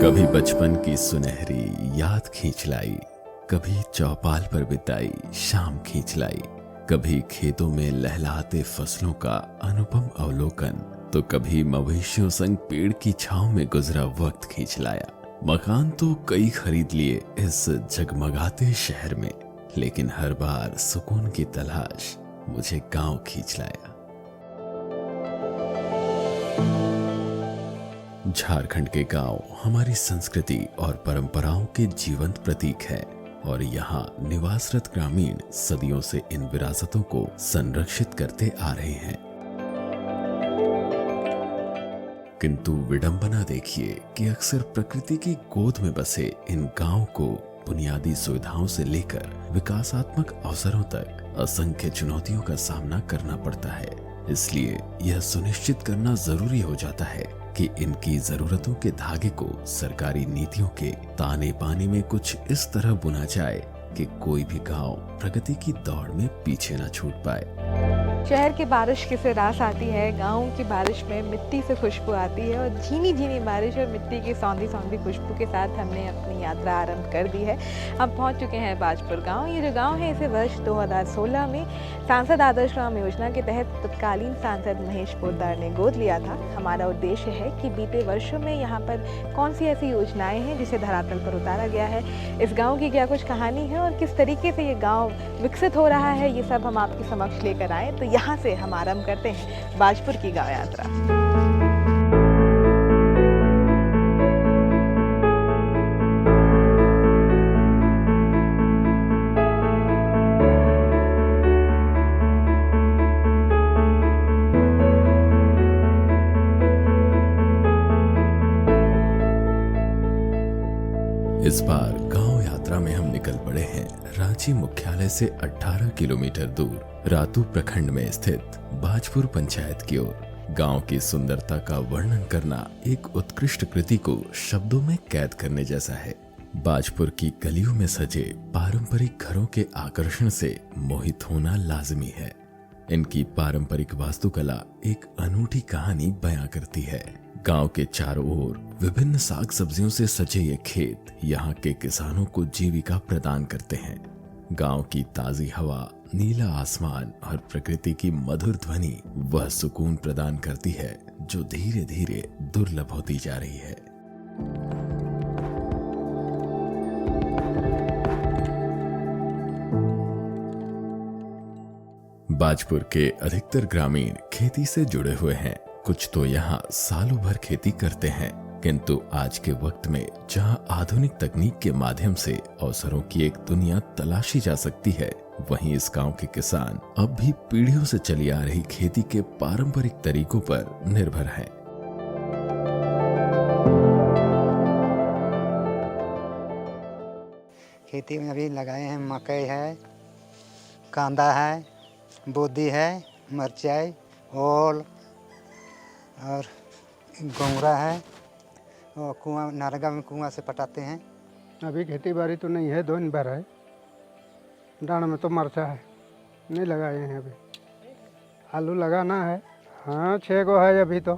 कभी बचपन की सुनहरी याद खींच लाई, कभी चौपाल पर बिताई शाम खींच लाई, कभी खेतों में लहलहाते फसलों का अनुपम अवलोकन, तो कभी मवेशियों संग पेड़ की छांव में गुजरा वक्त खींच लाया। मकान तो कई खरीद लिए इस जगमगाते शहर में, लेकिन हर बार सुकून की तलाश मुझे गांव खींच लाया। झारखंड के गांव हमारी संस्कृति और परंपराओं के जीवंत प्रतीक है और यहाँ निवासरत ग्रामीण सदियों से इन विरासतों को संरक्षित करते आ रहे हैं। किंतु विडंबना देखिए कि अक्सर प्रकृति की गोद में बसे इन गांव को बुनियादी सुविधाओं से लेकर विकासात्मक अवसरों तक असंख्य चुनौतियों का सामना करना पड़ता है। इसलिए यह सुनिश्चित करना जरूरी हो जाता है कि इनकी जरूरतों के धागे को सरकारी नीतियों के ताने पानी में कुछ इस तरह बुना जाए कि कोई भी गांव प्रगति की दौड़ में पीछे न छूट पाए। शहर की बारिश की से रास आती है, गाँव की बारिश में मिट्टी से खुशबू आती है और झीनी झीनी बारिश और मिट्टी की सौंधी सौंधी खुशबू के साथ हमने अपनी यात्रा आरंभ कर दी है। हम पहुंच चुके हैं बाजपुर गांव। ये जो गांव है इसे वर्ष 2016 में सांसद आदर्श ग्राम योजना के तहत तत्कालीन सांसद महेश पोद्दार ने गोद लिया था। हमारा उद्देश्य है कि बीते वर्षों में यहाँ पर कौन सी ऐसी योजनाएं हैं जिसे धरातल पर उतारा गया है, इस गाँव की क्या कुछ कहानी है और किस तरीके से ये गाँव विकसित हो रहा है, ये सब हम आपके समक्ष लेकर आए। तो यहाँ से हम आरंभ करते हैं बाजपुर की गाँव यात्रा। इस बार गांव यात्रा में हम निकल पड़े हैं रांची मुख्यालय से 18 किलोमीटर दूर रातू प्रखंड में स्थित बाजपुर पंचायत की ओर। गांव की सुंदरता का वर्णन करना एक उत्कृष्ट कृति को शब्दों में कैद करने जैसा है। बाजपुर की गलियों में सजे पारंपरिक घरों के आकर्षण से मोहित होना लाजमी है। इनकी पारंपरिक वास्तुकला एक अनूठी कहानी बयां करती है। गांव के चारों ओर विभिन्न साग सब्जियों से सजे ये खेत यहाँ के किसानों को जीविका प्रदान करते हैं। गांव की ताजी हवा, नीला आसमान और प्रकृति की मधुर ध्वनि वह सुकून प्रदान करती है जो धीरे धीरे दुर्लभ होती जा रही है। बाजपुर के अधिकतर ग्रामीण खेती से जुड़े हुए हैं। कुछ तो यहाँ सालों भर खेती करते हैं, किंतु आज के वक्त में जहाँ आधुनिक तकनीक के माध्यम से अवसरों की एक दुनिया तलाशी जा सकती है, वहीं इस गांव के किसान अब भी पीढ़ियों से चली आ रही खेती के पारंपरिक तरीकों पर निर्भर हैं। खेती में अभी लगाए हैं मकई है, कांदा है, बोदी है, मिर्चाई, ओल और गोंगरा है और कुआं नारगा में कुआं से पटाते हैं। अभी खेती बाड़ी तो नहीं है, 2 बार है। डांड में तो मरचा है, नहीं लगाए हैं अभी। आलू लगाना है, हाँ 6 गो है अभी तो।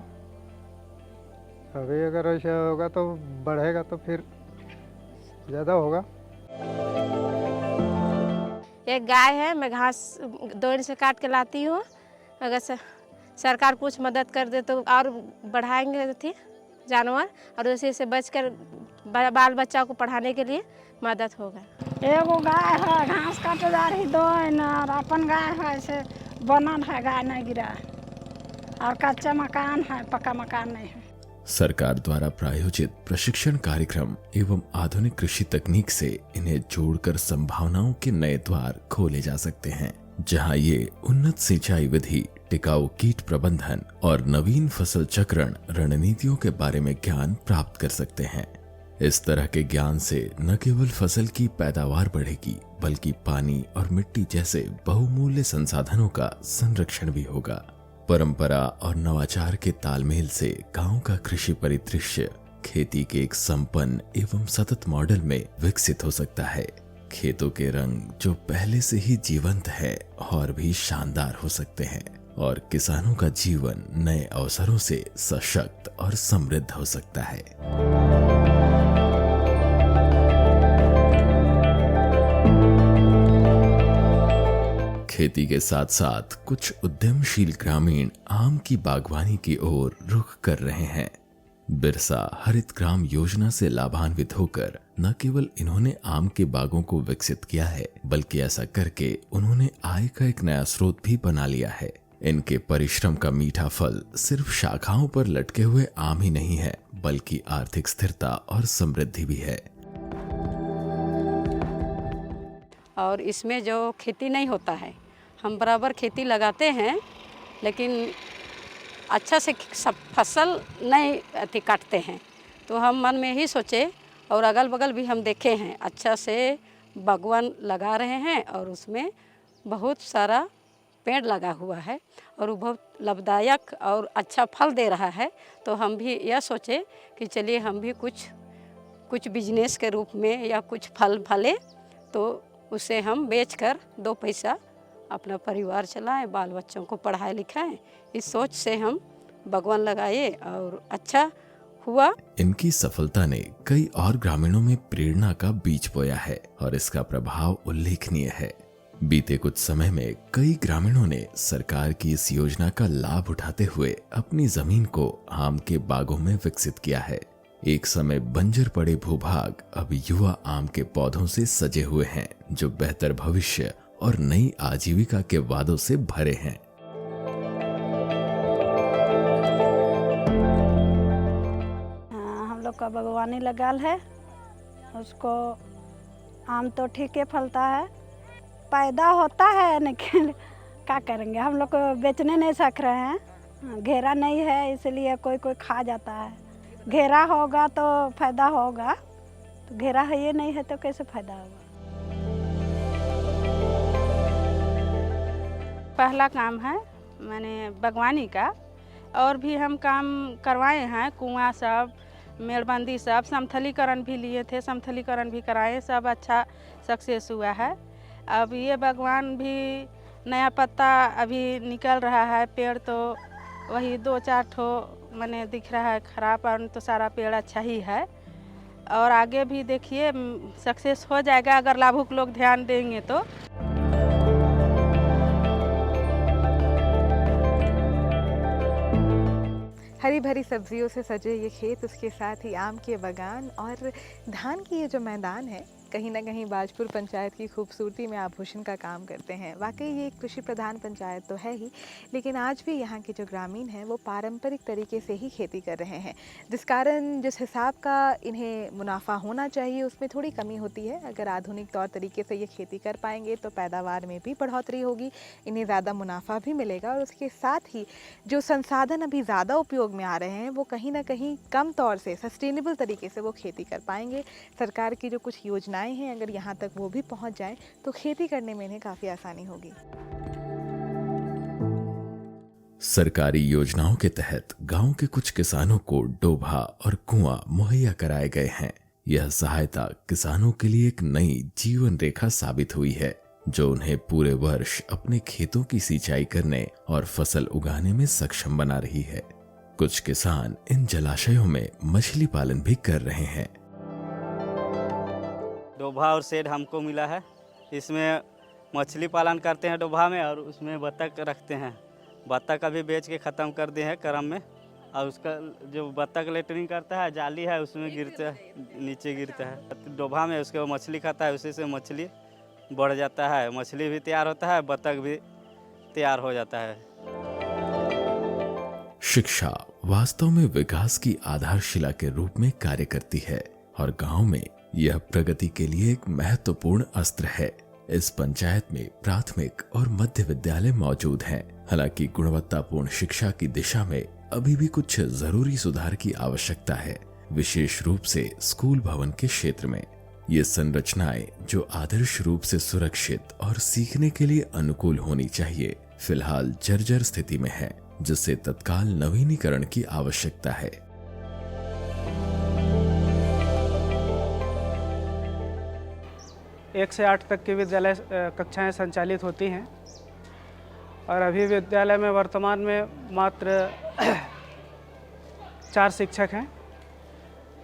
अभी अगर ऐसा होगा तो बढ़ेगा तो फिर ज़्यादा होगा। एक गाय है, मैं घास दौड़ से काट के लाती हूँ। अगर सरकार कुछ मदद कर दे तो और बढ़ाएंगे थी जानवर और उसी से बचकर बाल बच्चा को पढ़ाने के लिए मदद होगा। एगो गाय है, घास काटे जा रही 2 और अपन गाय है से बनल है, गाय नहीं गिरा और कच्चा मकान है, पक्का मकान नहीं है। सरकार द्वारा प्रायोजित प्रशिक्षण कार्यक्रम एवं आधुनिक कृषि तकनीक से इन्हें जोड़कर संभावनाओं के नए द्वार खोले जा सकते हैं, जहां ये उन्नत सिंचाई विधि, टिकाऊ कीट प्रबंधन और नवीन फसल चक्रण रणनीतियों के बारे में ज्ञान प्राप्त कर सकते हैं। इस तरह के ज्ञान से न केवल फसल की पैदावार बढ़ेगी, बल्कि पानी और मिट्टी जैसे बहुमूल्य संसाधनों का संरक्षण भी होगा। परंपरा और नवाचार के तालमेल से गांव का कृषि परिदृश्य खेती के एक संपन्न एवं सतत मॉडल में विकसित हो सकता है। खेतों के रंग जो पहले से ही जीवंत है और भी शानदार हो सकते हैं और किसानों का जीवन नए अवसरों से सशक्त और समृद्ध हो सकता है। खेती के साथ साथ कुछ उद्यमशील ग्रामीण आम की बागवानी की ओर रुख कर रहे हैं। बिरसा हरित ग्राम योजना से लाभान्वित होकर न केवल इन्होंने आम के बागों को विकसित किया है, बल्कि ऐसा करके उन्होंने आय का एक नया स्रोत भी बना लिया है। इनके परिश्रम का मीठा फल सिर्फ शाखाओं पर लटके हुए आम ही नहीं है, बल्कि आर्थिक स्थिरता और समृद्धि भी है। और इसमें जो खेती नहीं होता है, हम बराबर खेती लगाते हैं, लेकिन अच्छा से सब फसल नहीं काटते हैं। तो हम मन में ही सोचे और अगल बगल भी हम देखे हैं, अच्छा से बागवान लगा रहे हैं और उसमें बहुत सारा पेड़ लगा हुआ है और वो बहुत लाभदायक और अच्छा फल दे रहा है। तो हम भी यह सोचे कि चलिए हम भी कुछ बिजनेस के रूप में या कुछ फल फले तो उसे हम बेचकर 2 पैसा अपना परिवार चलाएं, बाल बच्चों को पढ़ाए लिखाएं। इस सोच से हम बागवान लगाए और अच्छा हुआ। इनकी सफलता ने कई और ग्रामीणों में प्रेरणा का बीज बोया है और इसका प्रभाव उल्लेखनीय है। बीते कुछ समय में कई ग्रामीणों ने सरकार की इस योजना का लाभ उठाते हुए अपनी जमीन को आम के बागों में विकसित किया है। एक समय बंजर पड़े भूभाग अब युवा आम के पौधों से सजे हुए हैं, जो बेहतर भविष्य और नई आजीविका के वादों से भरे हैं। हम लोग का बागवानी लगाल है, उसको आम तो ठीक है फलता है, पैदा होता है, लेकिन क्या करेंगे, हम लोग को बेचने नहीं सक रहे हैं। घेरा नहीं है इसलिए कोई खा जाता है। घेरा होगा तो फायदा होगा, तो घेरा है ये नहीं है तो कैसे फायदा होगा। पहला काम है मैंने बागवानी का, और भी हम काम करवाए हैं, कुआं सब, मेड़बंदी सब, समथलीकरण भी लिए थे, समथलीकरण भी कराए, सब अच्छा सक्सेस हुआ है। अब ये बागवान भी नया पत्ता अभी निकल रहा है, पेड़ तो वही 2-4 ठो मैंने दिख रहा है खराब, और तो सारा पेड़ अच्छा ही है। और आगे भी देखिए सक्सेस हो जाएगा अगर लाभुक लोग ध्यान देंगे तो। हरी भरी सब्जियों से सजे ये खेत, उसके साथ ही आम के बागान और धान की ये जो मैदान है, कहीं ना कहीं बाजपुर पंचायत की खूबसूरती में आभूषण का काम करते हैं। वाकई ये एक कृषि प्रधान पंचायत तो है ही, लेकिन आज भी यहाँ के जो ग्रामीण हैं वो पारंपरिक तरीके से ही खेती कर रहे हैं, जिस कारण जिस हिसाब का इन्हें मुनाफा होना चाहिए उसमें थोड़ी कमी होती है। अगर आधुनिक तौर तरीके से ये खेती कर पाएंगे तो पैदावार में भी बढ़ोतरी होगी, इन्हें ज़्यादा मुनाफा भी मिलेगा, और उसके साथ ही जो संसाधन अभी ज़्यादा उपयोग में आ रहे हैं वो कहीं ना कहीं कम तौर से सस्टेनेबल तरीके से वो खेती कर पाएंगे। सरकार की जो कुछ योजनाएं हैं अगर यहाँ तक वो भी पहुँच जाएं तो खेती करने में इन्हें काफ़ी आसानी होगी। सरकारी योजनाओं के तहत गांव के कुछ किसानों को डोभा और कुआं मुहैया कराए गए हैं। यह सहायता किसानों के लिए एक नई जीवन रेखा साबित हुई है, जो उन्हें पूरे वर्ष अपने खेतों की सिंचाई करने और फसल उगाने में सक्षम बना रही है। कुछ किसान इन जलाशयों में मछली पालन भी कर रहे हैं। डोभा और शेड हमको मिला है, इसमें मछली पालन करते हैं डोभा में, और उसमें बत्तख रखते हैं। बत्तख अभी बेच के ख़त्म कर दिए हैं करम में, और उसका जो बत्तख लेटरिंग करता है, जाली है उसमें गिरता है, नीचे गिरता है डोभा में, उसके वो मछली खाता है, उसी से मछली बढ़ जाता है, मछली भी तैयार होता है, बत्तख भी तैयार हो जाता है। शिक्षा वास्तव में विकास की आधारशिला के रूप में कार्य करती है और गांव में यह प्रगति के लिए एक महत्वपूर्ण अस्त्र है। इस पंचायत में प्राथमिक और मध्य विद्यालय मौजूद हैं। हालांकि गुणवत्तापूर्ण शिक्षा की दिशा में अभी भी कुछ जरूरी सुधार की आवश्यकता है, विशेष रूप से स्कूल भवन के क्षेत्र में। ये संरचनाएं जो आदर्श रूप से सुरक्षित और सीखने के लिए अनुकूल होनी चाहिए, फिलहाल जर्जर स्थिति में है, जिससे तत्काल नवीनीकरण की आवश्यकता है। एक से 8 तक की विद्यालय कक्षाएं संचालित होती हैं, और अभी विद्यालय में वर्तमान में मात्र 4 शिक्षक हैं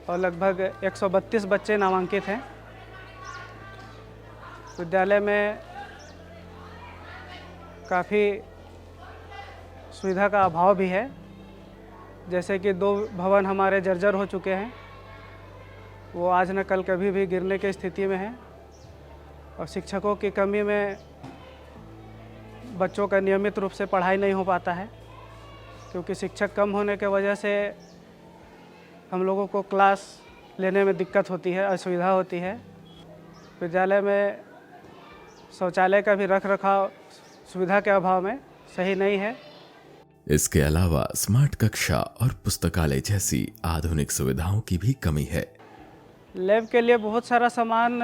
और लगभग 132 बच्चे नामांकित हैं। विद्यालय में काफ़ी सुविधा का अभाव भी है। जैसे कि 2 भवन हमारे जर्जर हो चुके हैं, वो आज न कल कभी भी गिरने की स्थिति में हैं। और शिक्षकों की कमी में बच्चों का नियमित रूप से पढ़ाई नहीं हो पाता है, क्योंकि शिक्षक कम होने के वजह से हम लोगों को क्लास लेने में दिक्कत होती है, असुविधा होती है। विद्यालय में शौचालय का भी रख रखाव सुविधा के अभाव में सही नहीं है। इसके अलावा स्मार्ट कक्षा और पुस्तकालय जैसी आधुनिक सुविधाओं की भी कमी है। लैब के लिए बहुत सारा सामान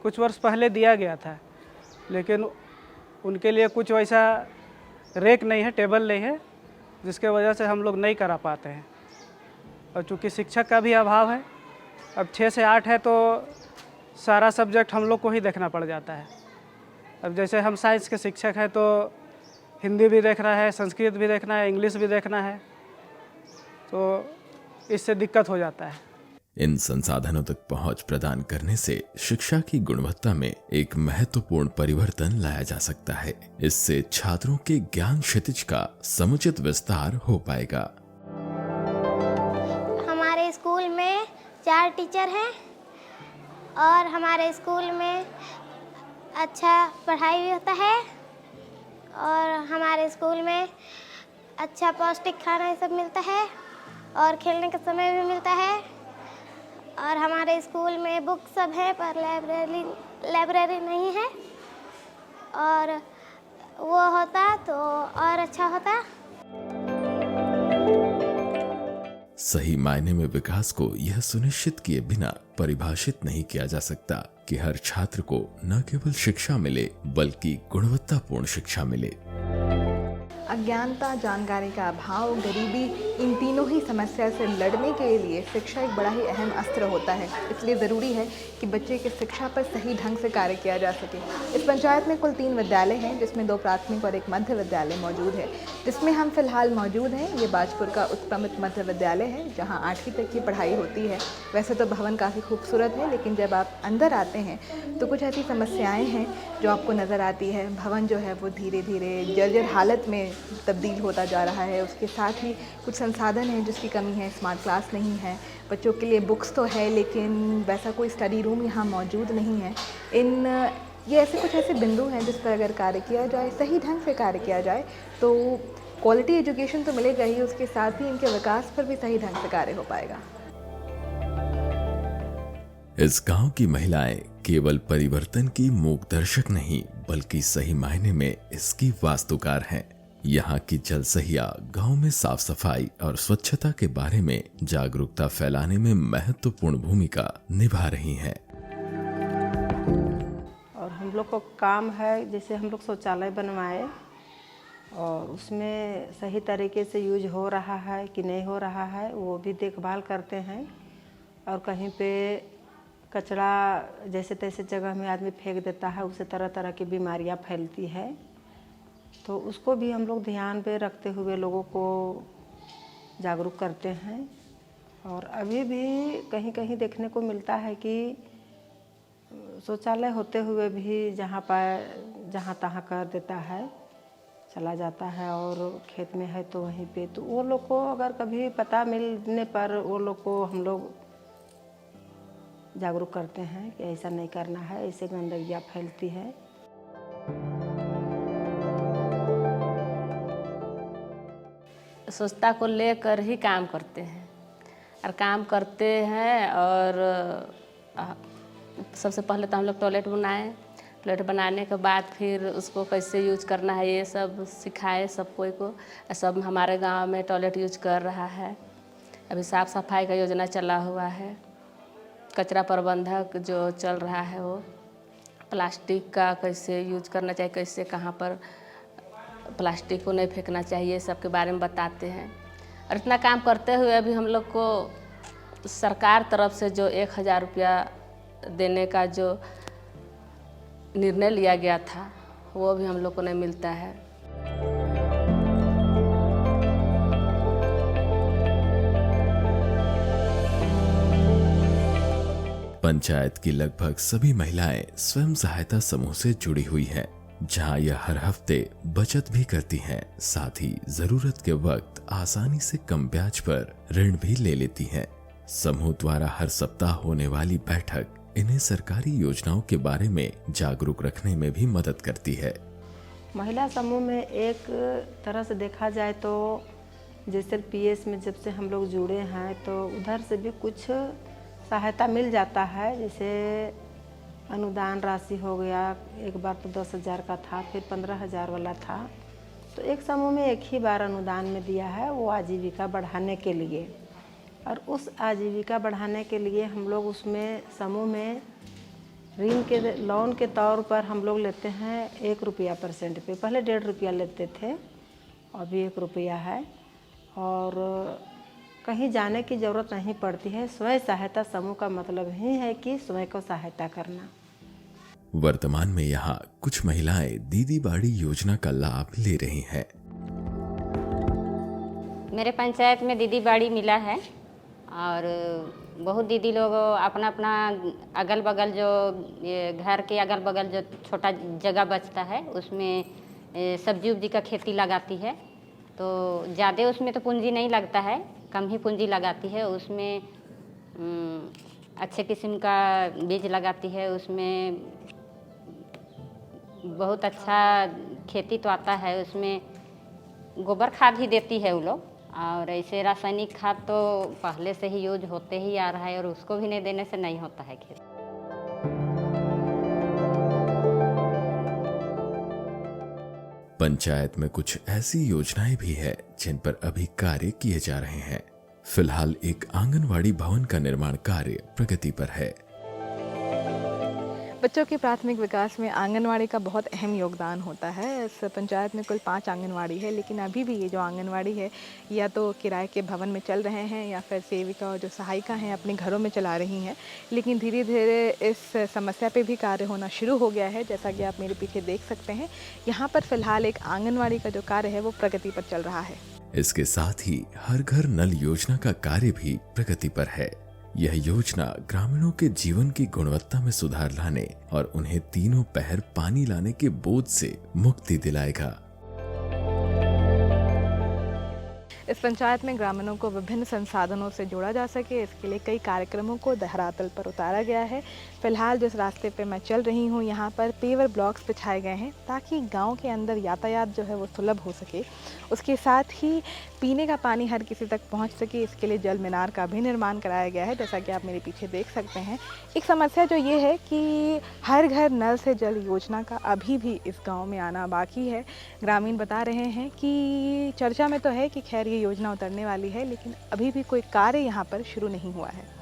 कुछ वर्ष पहले दिया गया था, लेकिन उनके लिए कुछ वैसा रेक नहीं है, टेबल नहीं है, जिसके वजह से हम लोग नहीं करा पाते हैं। और चूँकि शिक्षक का भी अभाव है, अब 6 से 8 है तो सारा सब्जेक्ट हम लोग को ही देखना पड़ जाता है। अब जैसे हम साइंस के शिक्षक हैं तो हिंदी भी देखना है, संस्कृत भी देखना है, इंग्लिश भी देखना है, तो इससे दिक्कत हो जाता है। इन संसाधनों तक पहुंच प्रदान करने से शिक्षा की गुणवत्ता में एक महत्वपूर्ण परिवर्तन लाया जा सकता है। इससे छात्रों के ज्ञान क्षितिज का समुचित विस्तार हो पाएगा। हमारे स्कूल में 4 टीचर हैं और हमारे स्कूल में अच्छा पढ़ाई भी होता है और हमारे स्कूल में अच्छा पौष्टिक खाना ये सब मिलता है और खेलने का समय भी मिलता है। और हमारे स्कूल में बुक सब है पर लाइब्रेरी नहीं है, और वो होता तो और अच्छा होता। सही मायने में विकास को यह सुनिश्चित किए बिना परिभाषित नहीं किया जा सकता कि हर छात्र को न केवल शिक्षा मिले बल्कि गुणवत्तापूर्ण शिक्षा मिले। अज्ञानता, जानकारी का अभाव, गरीबी, इन तीनों ही समस्या से लड़ने के लिए शिक्षा एक बड़ा ही अहम अस्त्र होता है। इसलिए ज़रूरी है कि बच्चे की शिक्षा पर सही ढंग से कार्य किया जा सके। इस पंचायत में कुल 3 विद्यालय हैं, जिसमें 2 प्राथमिक और 1 मध्य विद्यालय मौजूद है। जिसमें हम फिलहाल मौजूद हैं ये बाजपुर का उत्क्रमित मध्य विद्यालय है, जहाँ 8वीं तक की पढ़ाई होती है। वैसे तो भवन काफ़ी खूबसूरत है, लेकिन जब आप अंदर आते हैं तो कुछ ऐसी समस्याएँ हैं जो आपको नज़र आती है। भवन जो है वो धीरे धीरे जर्जर हालत में तब्दील होता जा रहा है। उसके साथ ही कुछ संसाधन हैं जिसकी कमी है। स्मार्ट क्लास नहीं है, बच्चों के लिए बुक्स तो है लेकिन वैसा कोई स्टडी रूम यहाँ मौजूद नहीं है। ये ऐसे कुछ ऐसे बिंदु हैं जिस पर अगर कार्य किया जाए, सही ढंग से कार्य किया जाए, तो क्वालिटी एजुकेशन तो मिलेगा ही, उसके साथ ही इनके विकास पर भी सही ढंग से कार्य हो पाएगा। इस गांव की महिलाएं केवल परिवर्तन की मूक दर्शक नहीं बल्कि सही मायने में इसकी वास्तुकार हैं। यहाँ की जल सहिया गांव में साफ सफाई और स्वच्छता के बारे में जागरूकता फैलाने में महत्वपूर्ण भूमिका निभा रही हैं। और हम लोग को काम है, जैसे हम लोग शौचालय बनवाए और उसमें सही तरीके से यूज हो रहा है कि नहीं हो रहा है, वो भी देखभाल करते हैं। और कहीं पे कचरा जैसे तैसे जगह में आदमी फेंक देता है, उससे तरह तरह की बीमारियां फैलती है, तो उसको भी हम लोग ध्यान पे रखते हुए लोगों को जागरूक करते हैं। और अभी भी कहीं कहीं देखने को मिलता है कि शौचालय होते हुए भी जहाँ तहाँ कर देता है, चला जाता है। और खेत में है तो वहीं पे, तो वो लोग को अगर कभी पता मिलने पर वो लोग को हम लोग जागरूक करते हैं कि ऐसा नहीं करना है, ऐसे गंदगियाँ फैलती है। स्वच्छता को लेकर ही काम करते हैं और काम करते हैं। और सबसे पहले तो हम लोग टॉयलेट बनाए, टॉयलेट बनाने के बाद फिर उसको कैसे यूज करना है ये सब सिखाए सब कोई को। सब हमारे गांव में टॉयलेट यूज कर रहा है। अभी साफ़ सफाई का योजना चला हुआ है। कचरा प्रबंधक जो चल रहा है, वो प्लास्टिक का कैसे यूज करना चाहिए, कैसे कहाँ पर प्लास्टिक को नहीं फेंकना चाहिए, सबके बारे में बताते हैं। और इतना काम करते हुए अभी हम लोग को सरकार तरफ से जो 1000 रुपया देने का जो निर्णय लिया गया था, वो भी हम लोग को नहीं मिलता है। पंचायत की लगभग सभी महिलाएं स्वयं सहायता समूह से जुड़ी हुई हैं। जहां यह हर हफ्ते बचत भी करती हैं, साथ ही जरूरत के वक्त आसानी से कम ब्याज पर ऋण भी ले लेती हैं। समूह द्वारा हर सप्ताह होने वाली बैठक इन्हें सरकारी योजनाओं के बारे में जागरूक रखने में भी मदद करती है। महिला समूह में एक तरह से देखा जाए तो जैसे पीएस में जब से हम लोग जुड़े हैं तो उधर से भी कुछ सहायता मिल जाता है। जैसे अनुदान राशि हो गया, एक बार तो 10,000 का था, फिर 15,000 वाला था। तो एक समूह में एक ही बार अनुदान में दिया है, वो आजीविका बढ़ाने के लिए। और उस आजीविका बढ़ाने के लिए हम लोग उसमें समूह में ऋण के लोन के तौर पर हम लोग लेते हैं 1 रुपया % पे। पहले 1.5 रुपया लेते थे, अभी 1 रुपया है। और कहीं जाने की ज़रूरत नहीं पड़ती है। स्वयं सहायता समूह का मतलब ही है कि स्वयं को सहायता करना। वर्तमान में यहाँ कुछ महिलाएं दीदी बाड़ी योजना का लाभ ले रही हैं। मेरे पंचायत में दीदी बाड़ी मिला है और बहुत दीदी लोग अपना अपना अगल बगल जो घर के अगल बगल जो छोटा जगह बचता है उसमें सब्जी उब्जी का खेती लगाती है। तो ज़्यादा उसमें तो पूंजी नहीं लगता है, कम ही पूंजी लगाती है। उसमें अच्छे किस्म का बीज लगाती है, उसमें बहुत अच्छा खेती तो आता है। उसमें गोबर खाद ही देती है वो लोग। और ऐसे रासायनिक खाद तो पहले से ही यूज होते ही आ रहा है और उसको भी नहीं देने से नहीं होता है खेती। पंचायत में कुछ ऐसी योजनाएं भी है जिन पर अभी कार्य किए जा रहे हैं। फिलहाल एक आंगनवाड़ी भवन का निर्माण कार्य प्रगति पर है। बच्चों के प्राथमिक विकास में आंगनवाड़ी का बहुत अहम योगदान होता है। इस पंचायत में कुल 5 आंगनवाड़ी है, लेकिन अभी भी ये जो आंगनवाड़ी है या तो किराए के भवन में चल रहे हैं या फिर सेविका और जो सहायिका हैं अपने घरों में चला रही हैं। लेकिन धीरे धीरे इस समस्या पे भी कार्य होना शुरू हो गया है। जैसा कि आप मेरे पीछे देख सकते हैं, यहाँ पर फिलहाल एक आंगनवाड़ी का जो कार्य है वो प्रगति पर चल रहा है। इसके साथ ही हर घर नल योजना का कार्य भी प्रगति पर है। यह योजना ग्रामीणों के जीवन की गुणवत्ता में सुधार लाने और उन्हें तीनों पहर पानी लाने के बोझ से मुक्ति दिलाएगा। इस पंचायत में ग्रामीणों को विभिन्न संसाधनों से जोड़ा जा सके, इसके लिए कई कार्यक्रमों को धरातल पर उतारा गया है। फिलहाल जिस रास्ते पे मैं चल रही हूँ, यहाँ पर पेवर ब्लॉक्स बिछाए गए हैं ताकि गांव के अंदर यातायात जो है वो सुलभ हो सके। उसके साथ ही पीने का पानी हर किसी तक पहुँच सके, इसके लिए जल मीनार का भी निर्माण कराया गया है, जैसा कि आप मेरे पीछे देख सकते हैं। एक समस्या जो ये है कि हर घर नल से जल योजना का अभी भी इस गाँव में आना बाकी है। ग्रामीण बता रहे हैं कि चर्चा में तो है कि खैर ये योजना उतरने वाली है, लेकिन अभी भी कोई कार्य यहाँ पर शुरू नहीं हुआ है।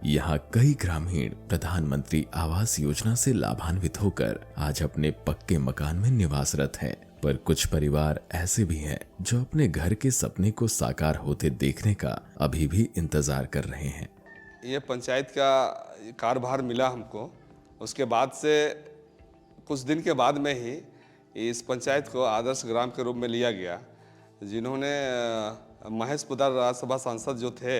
यहाँ कई ग्रामीण प्रधानमंत्री आवास योजना से लाभान्वित होकर आज अपने पक्के मकान में निवासरत हैं, पर कुछ परिवार ऐसे भी हैं जो अपने घर के सपने को साकार होते देखने का अभी भी इंतजार कर रहे हैं। ये पंचायत का कार्यभार मिला हमको, उसके बाद से कुछ दिन के बाद में ही इस पंचायत को आदर्श ग्राम के रूप में लिया गया। जिन्होंने महेश पुदार राज्यसभा सांसद जो थे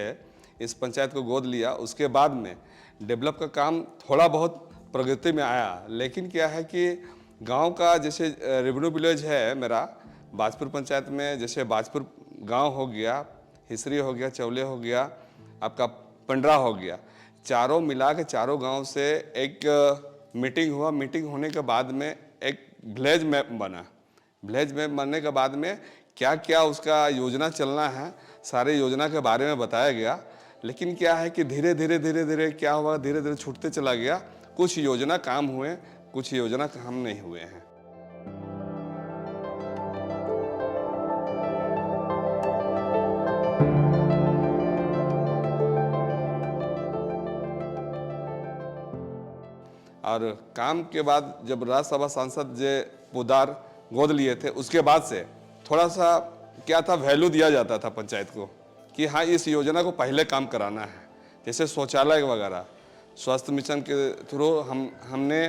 इस पंचायत को गोद लिया, उसके बाद में डेवलप का काम थोड़ा बहुत प्रगति में आया। लेकिन क्या है कि गांव का जैसे रेवेन्यू विलेज है मेरा बाजपुर पंचायत में, जैसे बाजपुर गांव हो गया, हिसरी हो गया, चौले हो गया, आपका पंडरा हो गया, चारों मिला के चारों गाँव से एक मीटिंग हुआ। मीटिंग होने के बाद में एक विलेज मैप बना। विलेज मैप बनने के बाद में क्या क्या उसका योजना चलना है, सारे योजना के बारे में बताया गया। लेकिन क्या है कि धीरे धीरे क्या हुआ, धीरे धीरे छूटते चला गया। कुछ योजना काम हुए, कुछ योजना काम नहीं हुए हैं। और काम के बाद जब राज्यसभा सांसद जे पुदार गोद लिए थे, उसके बाद से थोड़ा सा क्या था, वैल्यू दिया जाता था पंचायत को कि हाँ इस योजना को पहले काम कराना है। जैसे शौचालय वगैरह स्वास्थ्य मिशन के थ्रू हमने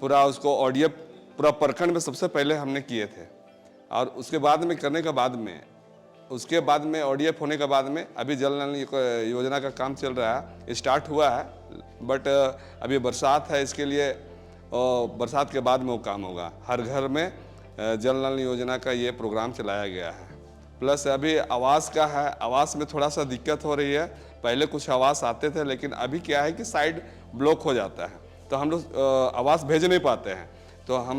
पूरा उसको ODF पूरा प्रखंड में सबसे पहले हमने किए थे। और उसके बाद में करने के बाद में उसके बाद में ODF होने के बाद में अभी जल नल योजना का काम चल रहा है, स्टार्ट हुआ है। बट अभी बरसात है, इसके लिए और बरसात के बाद में वो काम होगा। हर घर में जल नल योजना का ये प्रोग्राम चलाया गया है। प्लस अभी आवास का है, आवास में थोड़ा सा दिक्कत हो रही है। पहले कुछ आवास आते थे, लेकिन अभी क्या है कि साइड ब्लॉक हो जाता है, तो हम लोग आवास भेज नहीं पाते हैं। तो हम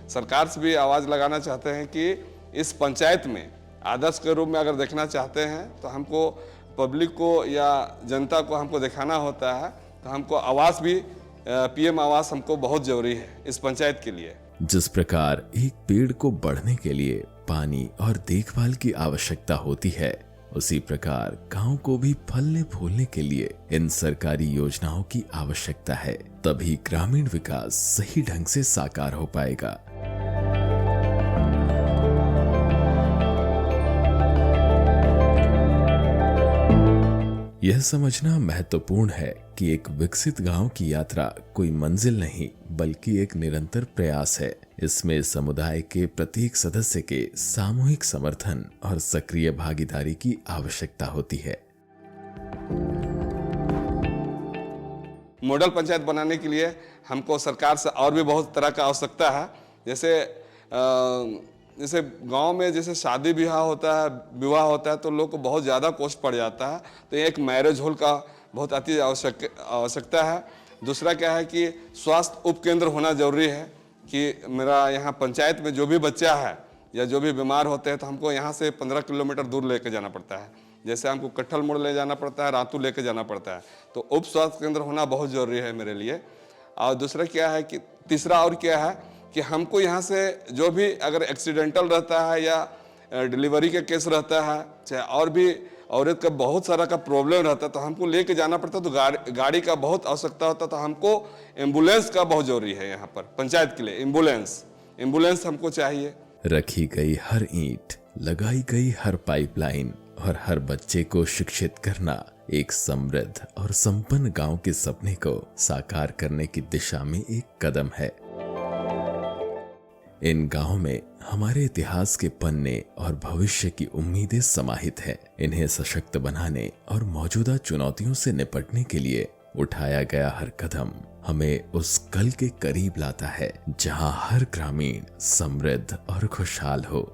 सरकार से भी आवाज़ लगाना चाहते हैं कि इस पंचायत में आदर्श के रूप में अगर देखना चाहते हैं तो हमको पब्लिक को या जनता को हमको दिखाना होता है, तो हमको आवास भी पीएम आवास हमको बहुत ज़रूरी है इस पंचायत के लिए। जिस प्रकार एक पेड़ को बढ़ने के लिए पानी और देखभाल की आवश्यकता होती है, उसी प्रकार गांव को भी फलने फूलने के लिए इन सरकारी योजनाओं की आवश्यकता है। तभी ग्रामीण विकास सही ढंग से साकार हो पाएगा। यह समझना महत्वपूर्ण है कि एक विकसित गांव की यात्रा कोई मंजिल नहीं बल्कि एक निरंतर प्रयास है। इसमें समुदाय के प्रत्येक सदस्य के सामूहिक समर्थन और सक्रिय भागीदारी की आवश्यकता होती है। मॉडल पंचायत बनाने के लिए हमको सरकार से और भी बहुत तरह का आवश्यकता है। जैसे गांव में जैसे शादी विवाह होता है तो लोग को बहुत ज़्यादा कॉस्ट पड़ जाता है, तो एक मैरिज हॉल का बहुत अति आवश्यकता है। दूसरा क्या है कि स्वास्थ्य उपकेंद्र होना जरूरी है कि मेरा यहाँ पंचायत में जो भी बच्चा है या जो भी बीमार होते हैं तो हमको यहाँ से 15 किलोमीटर दूर लेके जाना पड़ता है। जैसे हमको कट्ठल मोड़ ले जाना पड़ता है, रातू लेके जाना पड़ता है, तो उप स्वास्थ्य केंद्र होना बहुत ज़रूरी है मेरे लिए। और दूसरा क्या है कि तीसरा और क्या है कि हमको यहाँ से जो भी अगर एक्सीडेंटल रहता है या डिलीवरी का केस रहता है, चाहे और भी औरत का बहुत सारा का प्रॉब्लम रहता है, तो हमको लेके जाना पड़ता है, तो गाड़ी का बहुत आवश्यकता होता है। तो हमको एम्बुलेंस का बहुत जरूरी है यहाँ पर पंचायत के लिए। एम्बुलेंस हमको चाहिए। रखी गई हर ईंट, लगाई गई हर पाइपलाइन और हर बच्चे को शिक्षित करना एक समृद्ध और संपन्न गांव के सपने को साकार करने की दिशा में एक कदम है। इन गांव में हमारे इतिहास के पन्ने और भविष्य की उम्मीदें समाहित हैं। इन्हें सशक्त बनाने और मौजूदा चुनौतियों से निपटने के लिए उठाया गया हर कदम हमें उस कल के करीब लाता है जहां हर ग्रामीण समृद्ध और खुशहाल हो।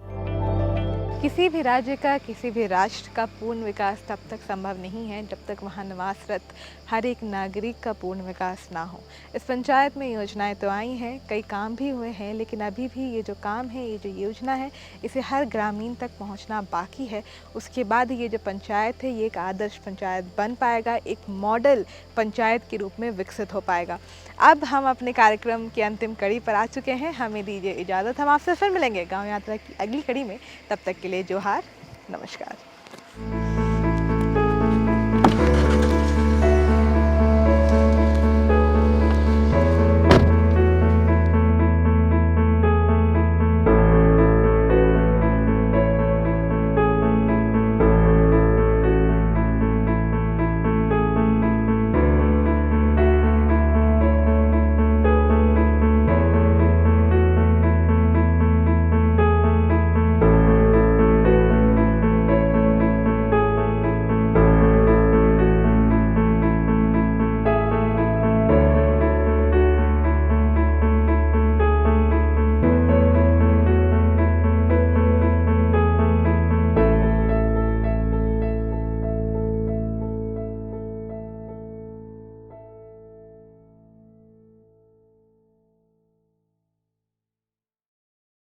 किसी भी राज्य का, किसी भी राष्ट्र का पूर्ण विकास तब तक संभव नहीं है जब तक वहाँ निवासरत हर एक नागरिक का पूर्ण विकास ना हो। इस पंचायत में योजनाएं तो आई हैं, कई काम भी हुए हैं, लेकिन अभी भी ये जो काम है, ये जो योजना है, इसे हर ग्रामीण तक पहुँचना बाकी है। उसके बाद ये जो पंचायत है, ये एक आदर्श पंचायत बन पाएगा, एक मॉडल पंचायत के रूप में विकसित हो पाएगा। अब हम अपने कार्यक्रम की अंतिम कड़ी पर आ चुके हैं। हमें दीजिए इजाज़त, हम आपसे फिर मिलेंगे गाँव यात्रा की अगली कड़ी में। तब तक के लिए जोहार, नमस्कार।